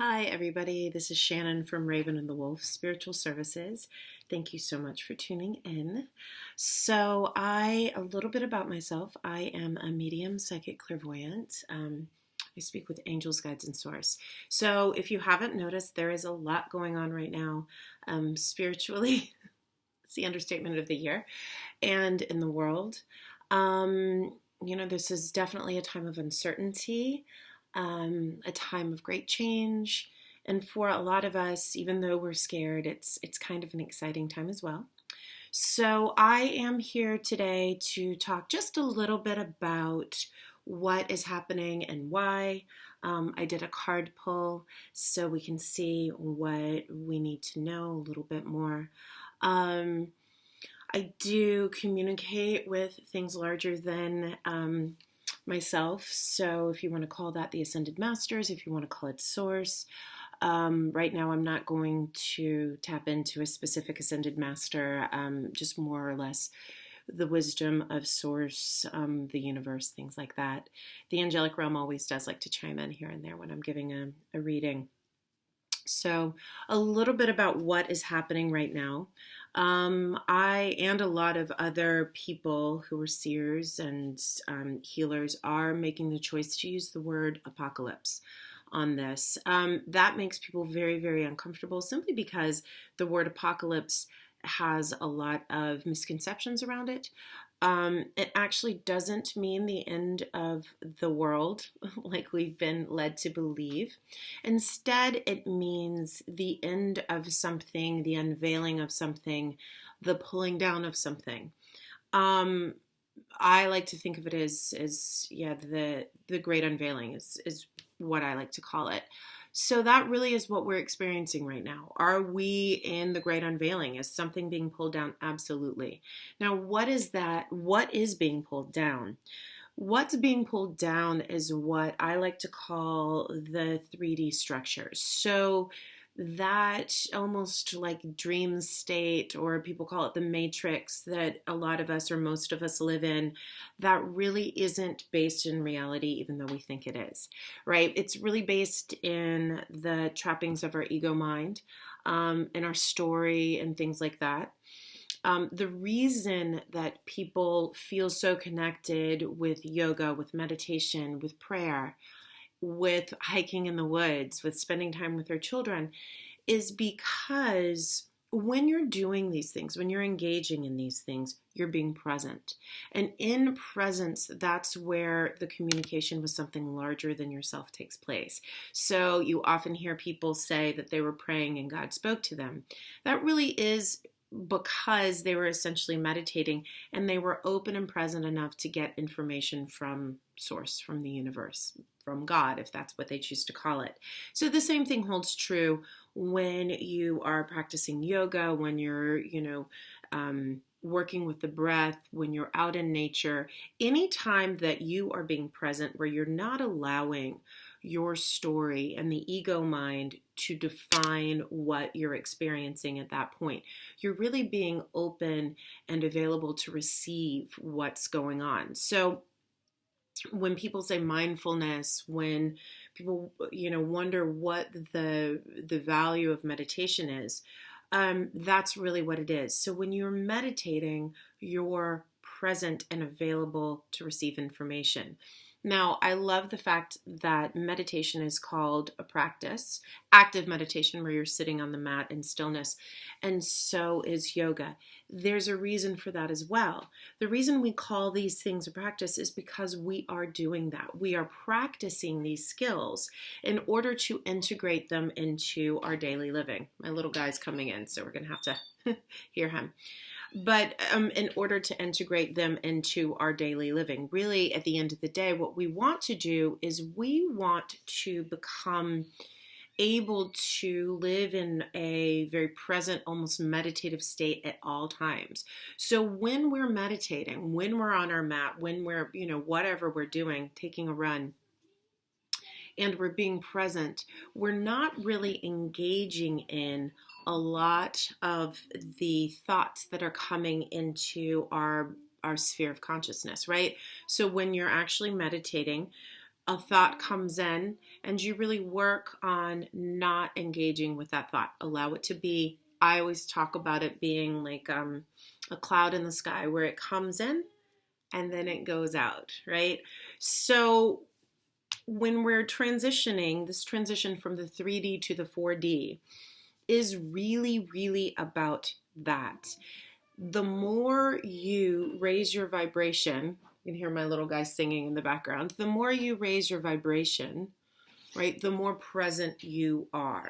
Hi, everybody. This is Shannon from Raven and the Wolf Spiritual Services. Thank you so much for tuning in. A little bit about myself. I am a medium, psychic clairvoyant. I speak with angels, guides, and source. So, if you haven't noticed, there is a lot going on right now spiritually. It's the understatement of the year, and in the world. This is definitely a time of uncertainty, a time of great change. And for a lot of us, even though we're scared, it's kind of an exciting time as well. So I am here today to talk just a little bit about what is happening and why. I did a card pull so we can see what we need to know a little bit more. I do communicate with things larger than myself. So if you want to call that the Ascended Masters, if you want to call it Source. Right now I'm not going to tap into a specific Ascended Master, just more or less the wisdom of Source, the universe, things like that. The angelic realm always does like to chime in here and there when I'm giving a reading. So a little bit about what is happening right now. I and a lot of other people who are seers and healers are making the choice to use the word apocalypse on this. That makes people very, very uncomfortable simply because the word apocalypse has a lot of misconceptions around it. It actually doesn't mean the end of the world like we've been led to believe. Instead, it means the end of something, the unveiling of something, the pulling down of something. I like to think of it as the great unveiling is what I like to call it. So that really is what we're experiencing right now. Are we in the great unveiling? Is something being pulled down? Absolutely. Now, what is that? What is being pulled down? What's being pulled down is what I like to call the 3D structures. So that almost like dream state, or people call it the matrix, that a lot of us or most of us live in, that really isn't based in reality, even though we think it is, right? It's really based in the trappings of our ego mind, and our story and things like that. The reason that people feel so connected with yoga, with meditation, with prayer, with hiking in the woods, with spending time with their children, is because when you're doing these things, when you're engaging in these things, you're being present. And in presence, that's where the communication with something larger than yourself takes place. So you often hear people say that they were praying and God spoke to them. That really is because they were essentially meditating and they were open and present enough to get information from source, from the universe, from God, if that's what they choose to call it. So the same thing holds true when you are practicing yoga, when you're, working with the breath, when you're out in nature. Anytime that you are being present, where you're not allowing your story and the ego mind to define what you're experiencing at that point, you're really being open and available to receive what's going on. So when people say mindfulness, when people wonder what the value of meditation is, that's really what it is. So when you're meditating, you're present and available to receive information. Now, I love the fact that meditation is called a practice, active meditation, where you're sitting on the mat in stillness, and so is yoga. There's a reason for that as well. The reason we call these things a practice is because we are doing that. We are practicing these skills in order to integrate them into our daily living. My little guy's coming in, so we're going to have to hear him. But in order to integrate them into our daily living, really at the end of the day, what we want to do is we want to become able to live in a very present, almost meditative state at all times. So when we're meditating, when we're on our mat, when we're, whatever we're doing, taking a run, and we're being present, we're not really engaging in a lot of the thoughts that are coming into our sphere of consciousness, right? So when you're actually meditating, a thought comes in, and you really work on not engaging with that thought. Allow it to be. I always talk about it being like a cloud in the sky where it comes in and then it goes out, right? So when we're transitioning, this transition from the 3D to the 4D is really, really about that. The more you raise your vibration, you can hear my little guy singing in the background, the more you raise your vibration, right, the more present you are.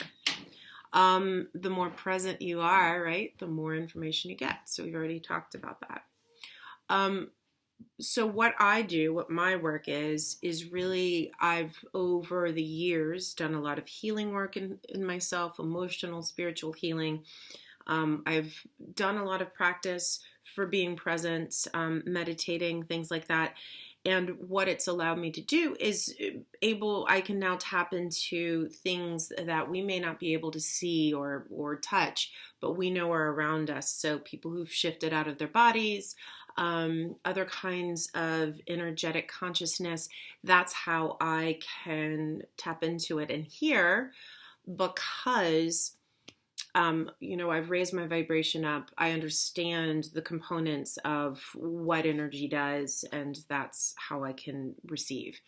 The more present you are, right, the more information you get. So we've already talked about that. So what I do, what my work is really, I've over the years done a lot of healing work in myself, emotional, spiritual healing. I've done a lot of practice for being present, meditating, things like that. And what it's allowed me to do is I can now tap into things that we may not be able to see or touch, but we know are around us. So people who've shifted out of their bodies, other kinds of energetic consciousness, that's how I can tap into it and hear, because I've raised my vibration up. I understand the components of what energy does, and that's how I can receive.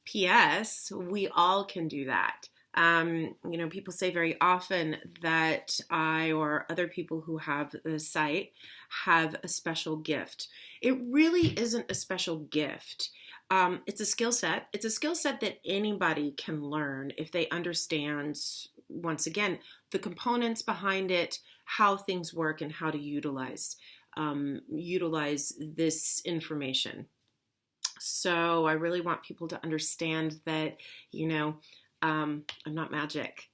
P.S. We all can do that. People say very often that I or other people who have the sight have a special gift. It really isn't a special gift. It's a skill set. It's a skill set that anybody can learn if they understand, once again, the components behind it, how things work, and how to utilize this information. So I really want people to understand that, I'm not magic.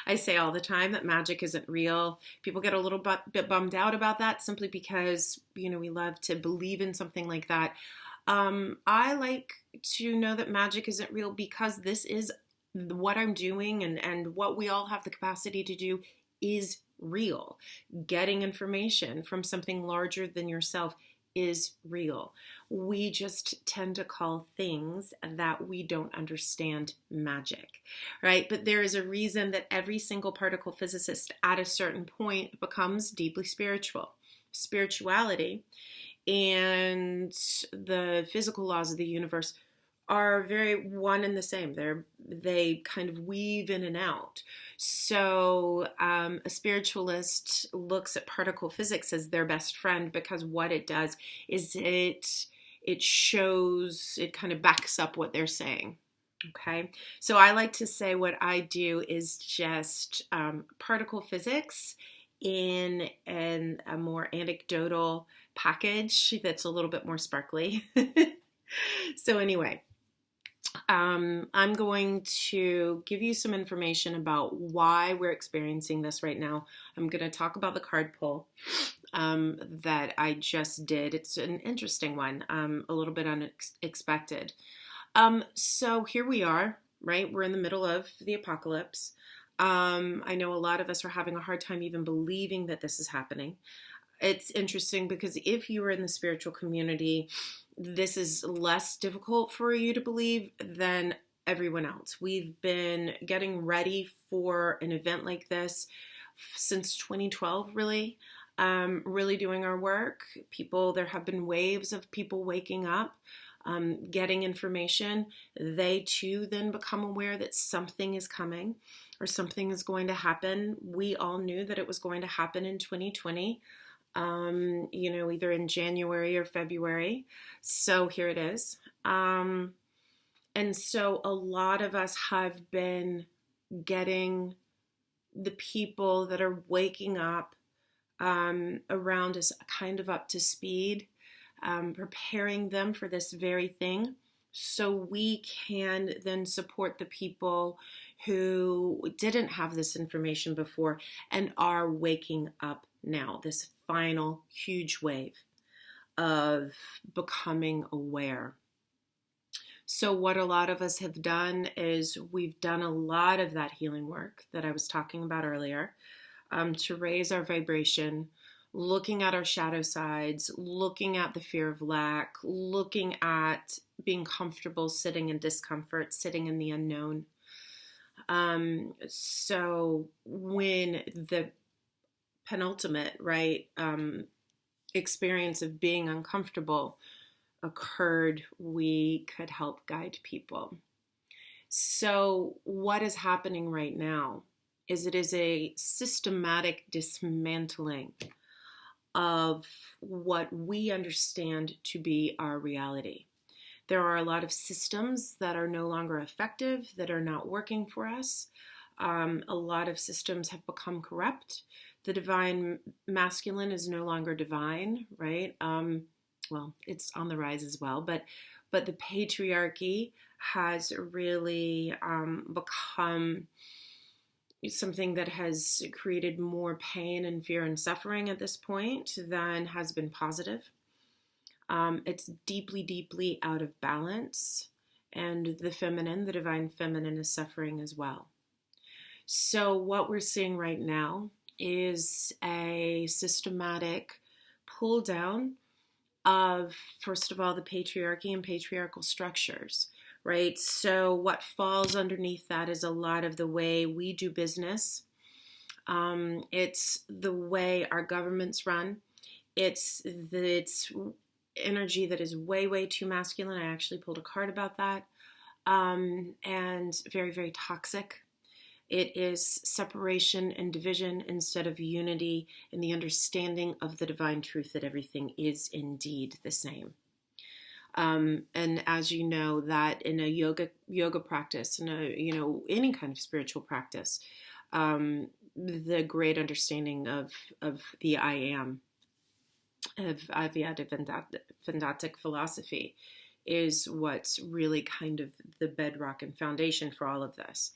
I say all the time that magic isn't real. People get a little bit bummed out about that simply because, we love to believe in something like that. I like to know that magic isn't real because this is what I'm doing, and what we all have the capacity to do is real. Getting information from something larger than yourself is real. We just tend to call things that we don't understand magic, right? But there is a reason that every single particle physicist at a certain point becomes deeply spiritual. Spirituality and the physical laws of the universe are very one and the same. They kind of weave in and out. So a spiritualist looks at particle physics as their best friend, because what it does is it shows, it kind of backs up what they're saying. Okay, so I like to say what I do is just particle physics in a more anecdotal package that's a little bit more sparkly. So anyway, I'm going to give you some information about why we're experiencing this right now. I'm going to talk about the card pull that I just did. It's an interesting one, a little bit unexpected. So here we are, right? We're in the middle of the apocalypse. I know a lot of us are having a hard time even believing that this is happening. It's interesting because if you were in the spiritual community, this is less difficult for you to believe than everyone else. We've been getting ready for an event like this since 2012, really doing our work. There have been waves of people waking up, getting information. They too then become aware that something is coming or something is going to happen. We all knew that it was going to happen in 2020. Either in January or February. So here it is. And so a lot of us have been getting the people that are waking up around us kind of up to speed, preparing them for this very thing, so we can then support the people who didn't have this information before and are waking up now, this final huge wave of becoming aware. So what a lot of us have done is we've done a lot of that healing work that I was talking about earlier, to raise our vibration. looking at our shadow sides, looking at the fear of lack, looking at being comfortable sitting in discomfort, sitting in the unknown. So when the penultimate, right, experience of being uncomfortable occurred, we could help guide people. So what is happening right now is it is a systematic dismantling of what we understand to be our reality. There are a lot of systems that are no longer effective, that are not working for us. A lot of systems have become corrupt. The divine masculine is no longer divine, right? Well, it's on the rise as well, but the patriarchy has really become something that has created more pain and fear and suffering at this point than has been positive. It's deeply, deeply out of balance, and the feminine, the divine feminine, is suffering as well. So what we're seeing right now is a systematic pull down of, first of all, the patriarchy and patriarchal structures, right? So what falls underneath that is a lot of the way we do business. It's the way our governments run. It's energy that is way, way too masculine. I actually pulled a card about that. And very, very toxic. It is separation and division instead of unity and the understanding of the divine truth that everything is indeed the same. And as you know, that in a yoga practice, in a, any kind of spiritual practice, the great understanding of the I am, of Ayurvedic Vedantic philosophy, is what's really kind of the bedrock and foundation for all of this.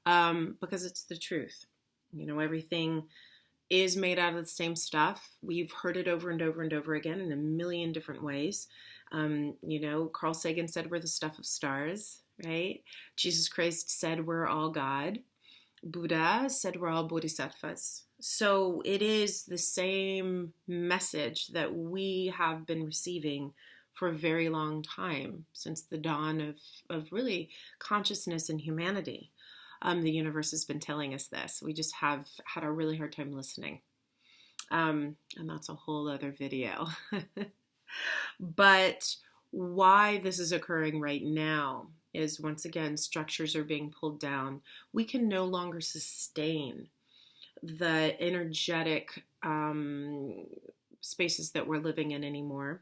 Because it's the truth. Everything is made out of the same stuff. We've heard it over and over and over again in a million different ways. Carl Sagan said we're the stuff of stars, right? Jesus Christ said we're all God. Buddha said we're all bodhisattvas. So it is the same message that we have been receiving for a very long time, since the dawn of really consciousness and humanity. The universe has been telling us this. We just have had a really hard time listening. And that's a whole other video. But why this is occurring right now is, once again, structures are being pulled down. We can no longer sustain the energetic spaces that we're living in anymore.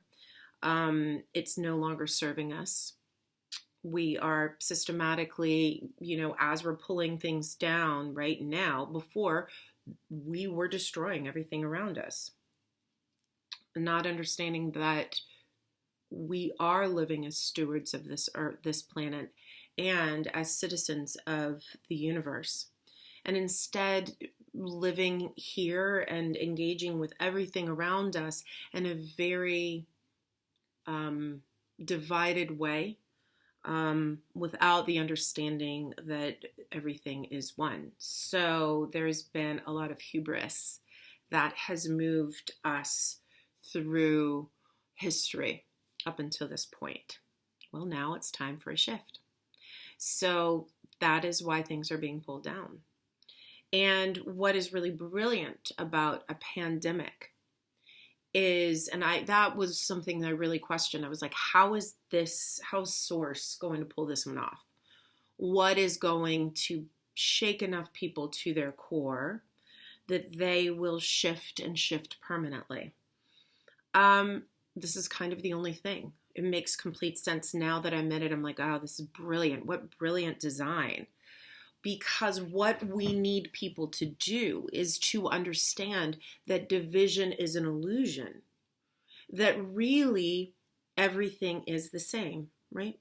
It's no longer serving us. We are systematically, as we're pulling things down right now, before we were destroying everything around us. Not understanding that we are living as stewards of this earth, this planet, and as citizens of the universe. And instead living here and engaging with everything around us in a very divided way. Without the understanding that everything is one. So there's been a lot of hubris that has moved us through history up until this point. Well, now it's time for a shift. So that is why things are being pulled down. And what is really brilliant about a pandemic is, and that was something that I really questioned. I was like, how's Source going to pull this one off? What is going to shake enough people to their core that they will shift and shift permanently? This is kind of the only thing. It makes complete sense now that I'm in it. I'm like, oh, this is brilliant. What brilliant design. Because what we need people to do is to understand that division is an illusion, that really everything is the same, right?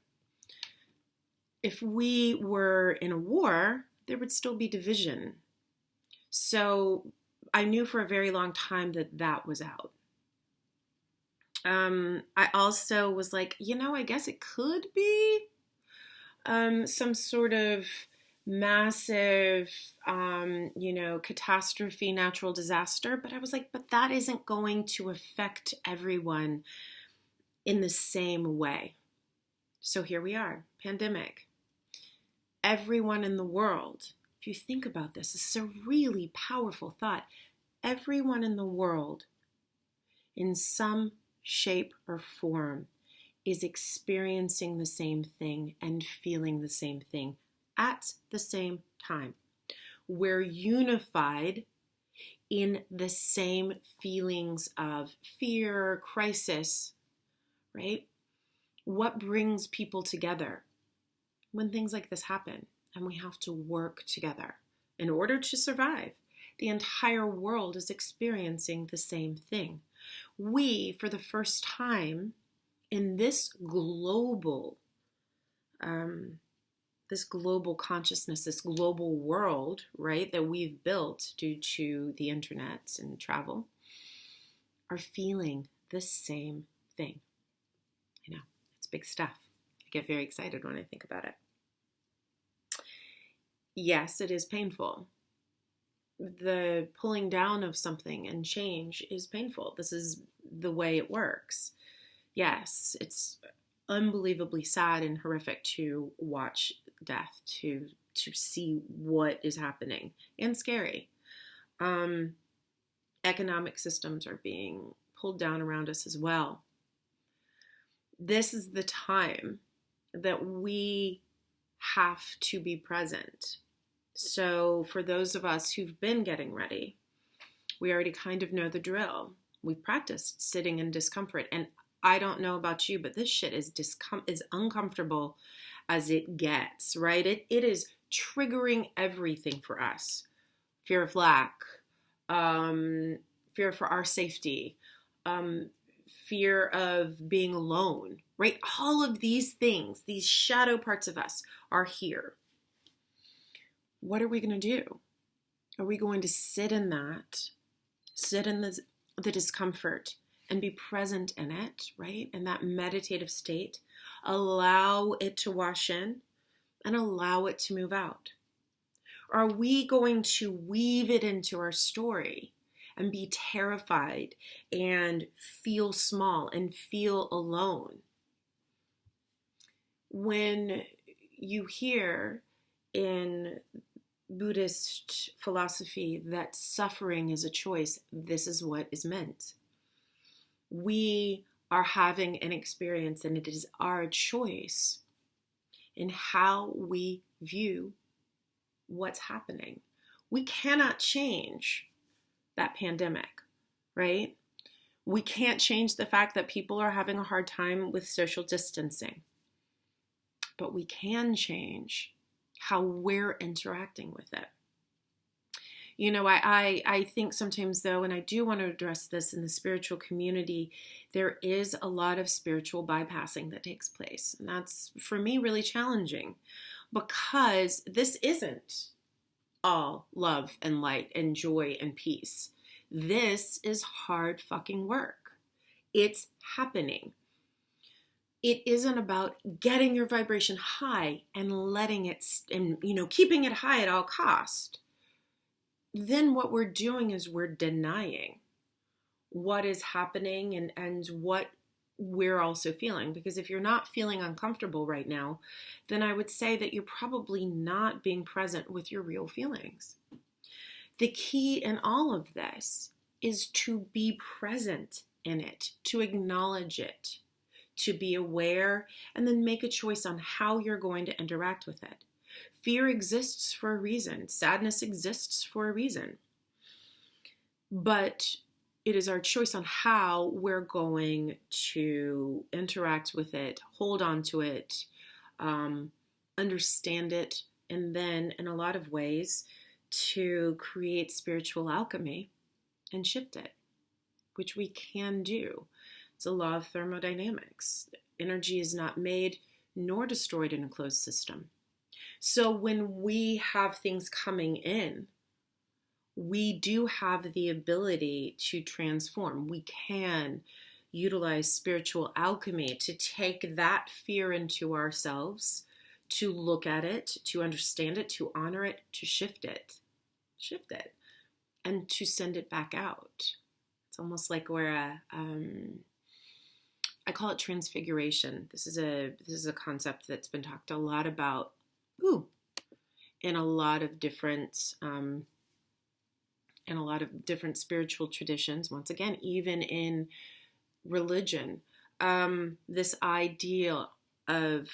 If we were in a war, there would still be division. So I knew for a very long time that was out. I also was like, I guess it could be some sort of massive, catastrophe, natural disaster. But I was like, but that isn't going to affect everyone in the same way. So here we are, pandemic. Everyone in the world, if you think about this is a really powerful thought. Everyone in the world, in some shape or form, is experiencing the same thing and feeling the same thing at the same time. We're unified in the same feelings of fear, crisis, right? What brings people together when things like this happen and we have to work together in order to survive? The entire world is experiencing the same thing. We, for the first time in this global consciousness, this global world, right, that we've built due to the internet and travel, are feeling the same thing. I know, it's big stuff. I get very excited when I think about it. Yes, it is painful. The pulling down of something and change is painful. This is the way it works. Yes, it's unbelievably sad and horrific to watch death, to see what is happening, and scary. Economic systems are being pulled down around us as well. This is the time that we have to be present. So for those of us who've been getting ready, we already kind of know the drill. We've practiced sitting in discomfort. And I don't know about you, but this shit is uncomfortable as it gets, right? It is triggering everything for us. Fear of lack, fear for our safety, fear of being alone, right? All of these things, these shadow parts of us are here. What are we going to do? Are we going to sit in that, sit in the discomfort and be present in it, right? In that meditative state, allow it to wash in and allow it to move out? Or are we going to weave it into our story and be terrified and feel small and feel alone? When you hear in Buddhist philosophy that suffering is a choice, this is what is meant. We are having an experience, and it is our choice in how we view what's happening. We cannot change that pandemic, right? We can't change the fact that people are having a hard time with social distancing, but we can change how we're interacting with it. You know, I think sometimes though, and I do want to address this in the spiritual community, there is a lot of spiritual bypassing that takes place. And that's, for me, really challenging because this isn't all love and light and joy and peace. This is hard fucking work. It's happening. It isn't about getting your vibration high and letting it, and keeping it high at all cost. Then what we're doing is we're denying what is happening and what we're also feeling. Because if you're not feeling uncomfortable right now, then I would say that you're probably not being present with your real feelings. The key in all of this is to be present in it, to acknowledge it, to be aware, and then make a choice on how you're going to interact with it. Fear exists for a reason. Sadness exists for a reason. But it is our choice on how we're going to interact with it, hold on to it, understand it, and then in a lot of ways to create spiritual alchemy and shift it, which we can do. It's a law of thermodynamics. Energy is not made nor destroyed in a closed system. So when we have things coming in, we do have the ability to transform. We can utilize spiritual alchemy to take that fear into ourselves, to look at it, to understand it, to honor it, to shift it, and to send it back out. It's almost like we're I call it transfiguration. This is a concept that's been talked a lot about, in a lot of different spiritual traditions. Once again, even in religion, this idea of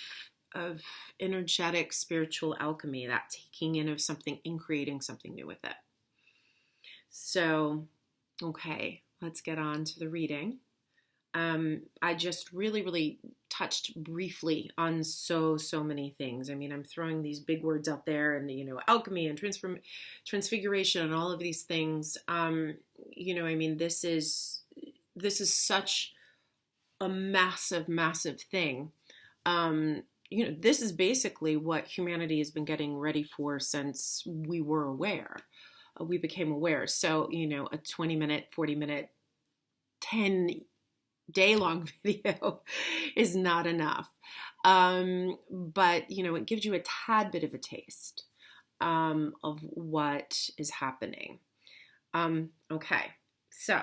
energetic spiritual alchemy, that taking in of something and creating something new with it. So, okay, let's get on to the reading. I just really touched briefly on so many things. I mean, I'm throwing these big words out there, and alchemy and transfiguration and all of these things. I mean, this is such a massive thing. This is basically what humanity has been getting ready for since we were aware. We became aware. So, a 20-minute, 40-minute, 10-day-long video is not enough. But, it gives you a tad bit of a taste of what is happening. Okay, so,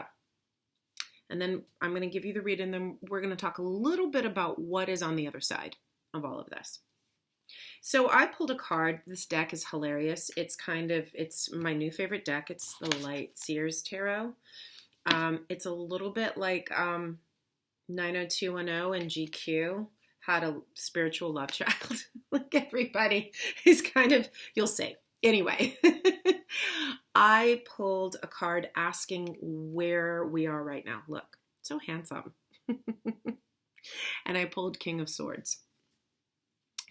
and then I'm going to give you the read, and then we're going to talk a little bit about what is on the other side of all of this. So I pulled a card. This deck is hilarious. It's my new favorite deck. It's the Light Seers Tarot. It's a little bit like 90210 and GQ had a spiritual love child. Like everybody is you'll see. Anyway, I pulled a card asking where we are right now. Look, so handsome. And I pulled King of Swords.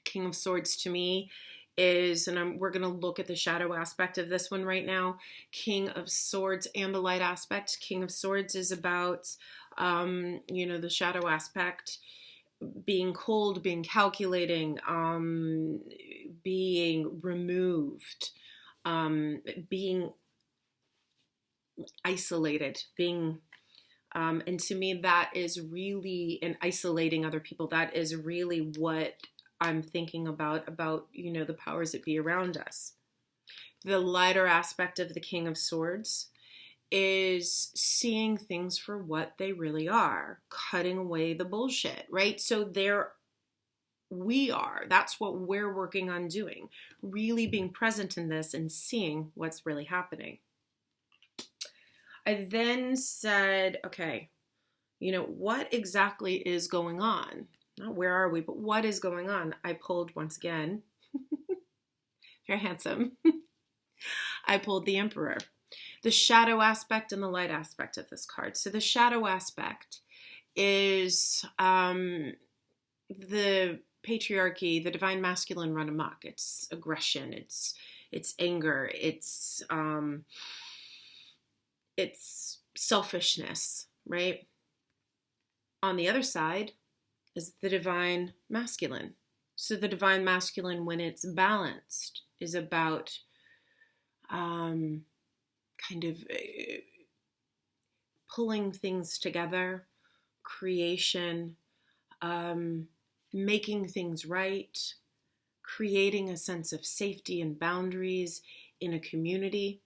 King of Swords to me is, and we're going to look at the shadow aspect of this one right now. King of Swords and the light aspect. King of Swords is about, the shadow aspect, being cold, being calculating, being removed, being isolated, being, and to me that is really, and isolating other people, that is really what I'm thinking about, the powers that be around us. The lighter aspect of the King of Swords is seeing things for what they really are, cutting away the bullshit, right? So that's what we're working on doing, really being present in this and seeing what's really happening. I then said, okay, what exactly is going on? Not where are we, but what is going on? I pulled once again, very handsome. I pulled the Emperor, the shadow aspect and the light aspect of this card. So the shadow aspect is the patriarchy, the divine masculine run amok. It's aggression, it's anger, it's selfishness, right? On the other side is the divine masculine. So the divine masculine, when it's balanced, is about pulling things together, creation, making things right, creating a sense of safety and boundaries in a community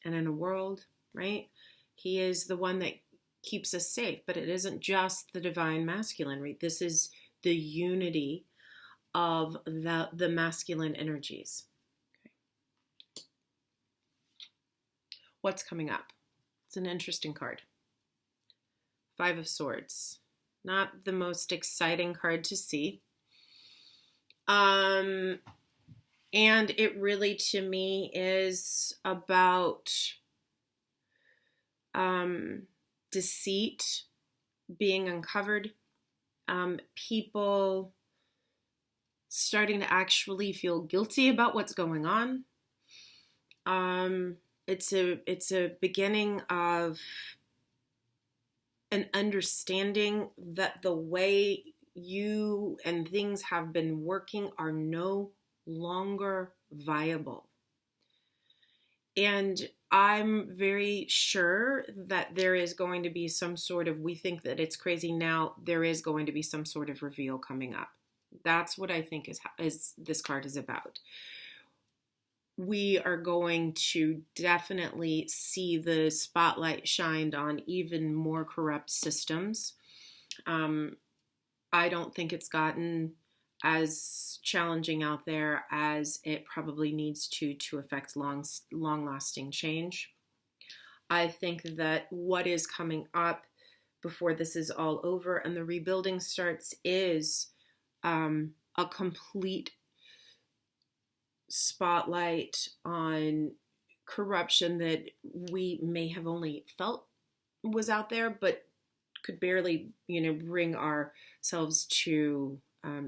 and in a world, right? He is the one that keeps us safe, but it isn't just the divine masculine, right? This is the unity of the masculine energies. Okay. What's coming up? It's an interesting card. Five of Swords. Not the most exciting card to see. And it really, to me, is about deceit being uncovered, people starting to actually feel guilty about what's going on. It's a beginning of an understanding that the way you and things have been working are no longer viable. And I'm very sure that there is going to be some sort of, we think that it's crazy now, there is going to be some sort of reveal coming up. That's what I think is this card is about. We are going to definitely see the spotlight shined on even more corrupt systems. I don't think it's gotten as challenging out there as it probably needs to affect long lasting change. I think that what is coming up before this is all over and the rebuilding starts is a complete spotlight on corruption that we may have only felt was out there, but could barely, bring ourselves to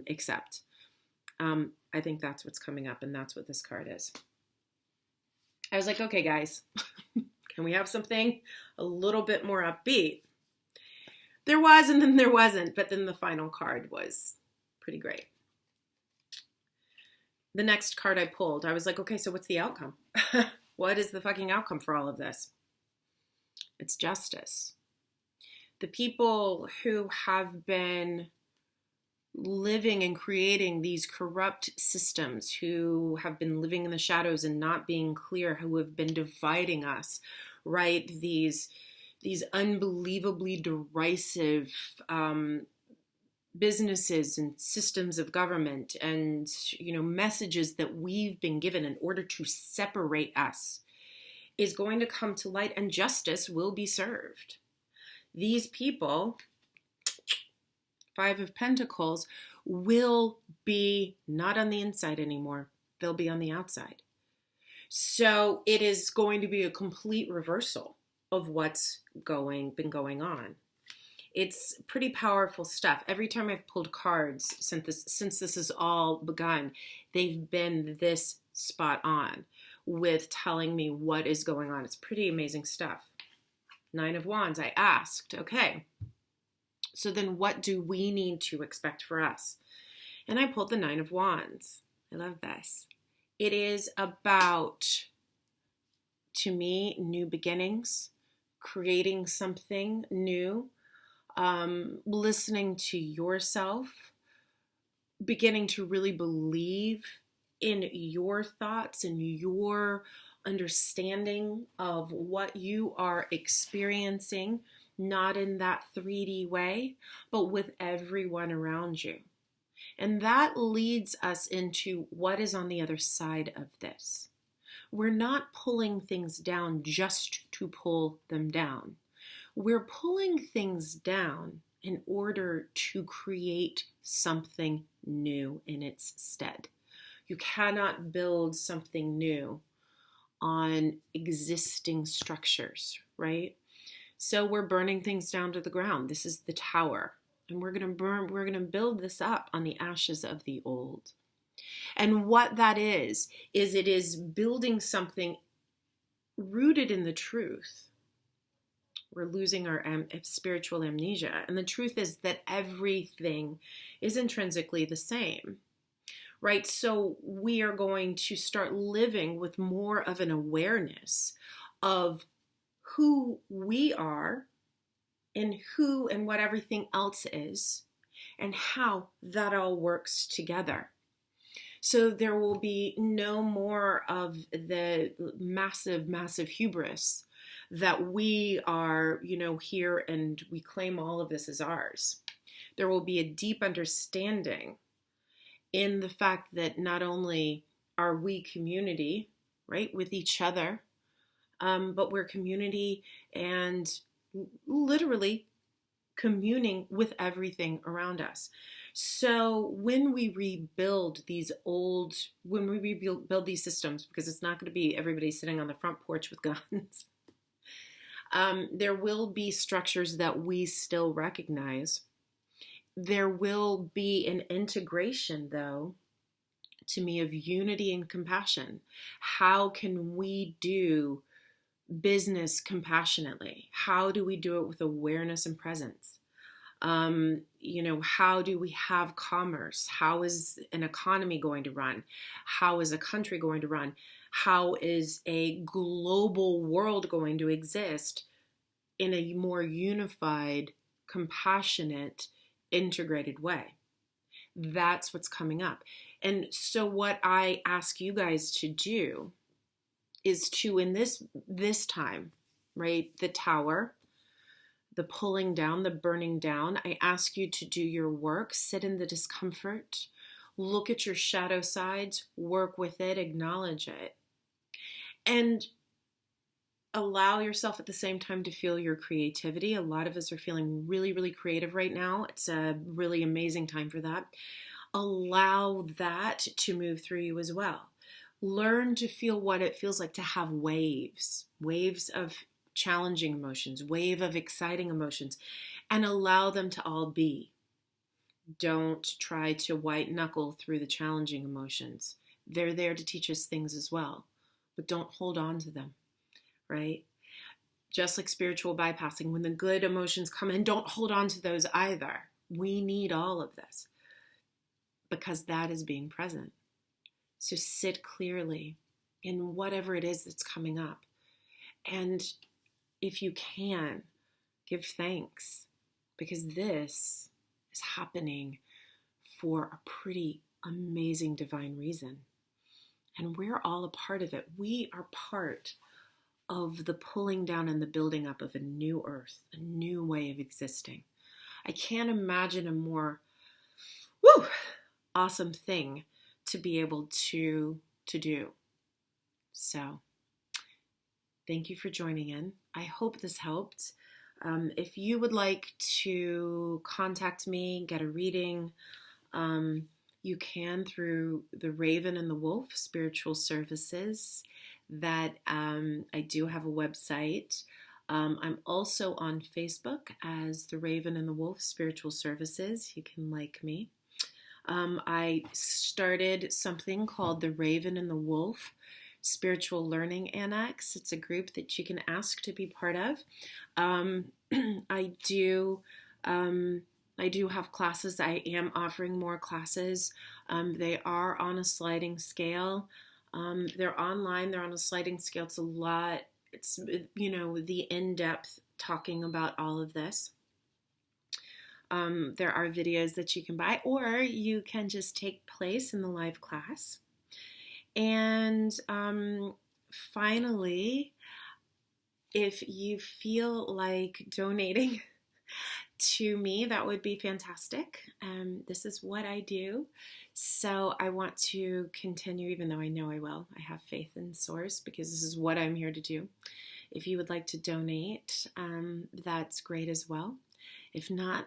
accept. I think that's what's coming up, and that's what this card is. I was like, okay, guys, can we have something a little bit more upbeat? There was, and then there wasn't, but then the final card was pretty great. The next card I pulled, I was like, okay, so what's the outcome? What is the fucking outcome for all of this? It's justice. The people who have been living and creating these corrupt systems, who have been living in the shadows and not being clear, who have been dividing us, right? These unbelievably derisive businesses and systems of government and, messages that we've been given in order to separate us is going to come to light, and justice will be served. These people, Five of Pentacles, will be not on the inside anymore. They'll be on the outside. So it is going to be a complete reversal of what's been going on. It's pretty powerful stuff. Every time I've pulled cards since this has all begun, they've been this spot on with telling me what is going on. It's pretty amazing stuff. Nine of Wands, I asked, okay, so then what do we need to expect for us? And I pulled the Nine of Wands. I love this. It is about, to me, new beginnings, creating something new, listening to yourself, beginning to really believe in your thoughts and your understanding of what you are experiencing, not in that 3D way, but with everyone around you. And that leads us into what is on the other side of this. We're not pulling things down just to pull them down. We're pulling things down in order to create something new in its stead. You cannot build something new on existing structures, right? So we're burning things down to the ground. This is the Tower. And we're going to build this up on the ashes of the old. And what that is it is building something rooted in the truth. We're losing our spiritual amnesia. And the truth is that everything is intrinsically the same, right? So we are going to start living with more of an awareness of who we are and who and what everything else is and how that all works together. So there will be no more of the massive, massive hubris that we are, here and we claim all of this as ours. There will be a deep understanding in the fact that not only are we community, right, with each other, but we're community and literally communing with everything around us. So when we rebuild these systems, because it's not going to be everybody sitting on the front porch with guns, there will be structures that we still recognize. There will be an integration, though, to me, of unity and compassion. How can we do business compassionately? How do we do it with awareness and presence? How do we have commerce? How is an economy going to run? How is a country going to run? How is a global world going to exist in a more unified, compassionate, integrated way? That's what's coming up. And so what I ask you guys to do is to, in this time, right, the tower, the pulling down, the burning down, I ask you to do your work, sit in the discomfort, look at your shadow sides, work with it, acknowledge it, and allow yourself at the same time to feel your creativity. A lot of us are feeling really, really creative right now. It's a really amazing time for that. Allow that to move through you as well. Learn to feel what it feels like to have waves of challenging emotions, wave of exciting emotions, and allow them to all be. Don't try to white knuckle through the challenging emotions. They're there to teach us things as well, but don't hold on to them, right? Just like spiritual bypassing, when the good emotions come in, don't hold on to those either. We need all of this because that is being present. So sit clearly in whatever it is that's coming up. And if you can, give thanks, because this is happening for a pretty amazing divine reason. And we're all a part of it. We are part of the pulling down and the building up of a new earth, a new way of existing. I can't imagine a more awesome thing to be able to do. So thank you for joining in. I hope this helped. If you would like to contact me, get a reading, you can through the Raven and the Wolf Spiritual Services. That I do have a website. I'm also on Facebook as the Raven and the Wolf Spiritual Services. You can like me. I started something called the Raven and the Wolf Spiritual Learning Annex. It's a group that you can ask to be part of. I do have classes. I am offering more classes. They are on a sliding scale. They're online. They're on a sliding scale. It's a lot. It's, the in-depth talking about all of this. There are videos that you can buy, or you can just take place in the live class. And finally, if you feel like donating to me, that would be fantastic. This is what I do. So I want to continue, even though I know I will. I have faith in Source because this is what I'm here to do. If you would like to donate, that's great as well. If not,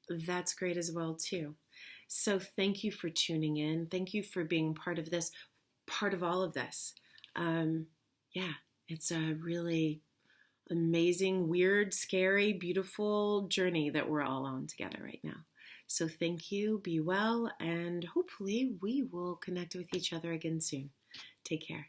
that's great as well too. So thank you for tuning in. Thank you for being part of this, part of all of this. It's a really amazing, weird, scary, beautiful journey that we're all on together right now. So thank you, be well, and hopefully we will connect with each other again soon. Take care.